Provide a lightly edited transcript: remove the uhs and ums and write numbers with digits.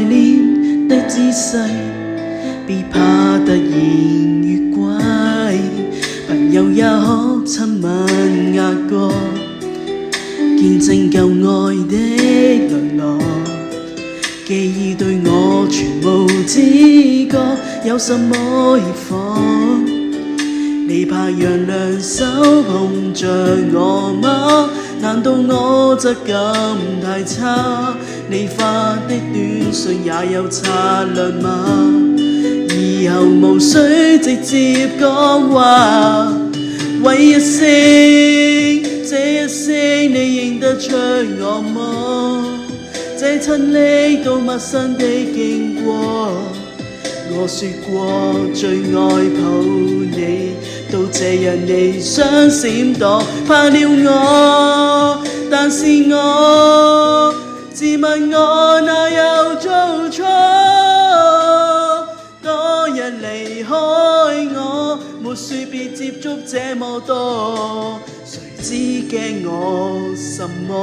戀的姿勢，別怕突然越軌，朋友也可親吻額角，見證舊愛的淪落。記憶對我全無知覺，有什麼熱火？你怕讓兩手碰着我嗎？難道我質感太差？你發的短信也有策略嗎？以後無需直接講話，喂一聲，這一聲你認得出我麼？這親昵到陌生的經過，我說過最愛抱你，到這日你想閃躲，怕了我，但是我自問我哪有做錯？多日離開我，沒說別接觸這麼多，誰知驚我什麼？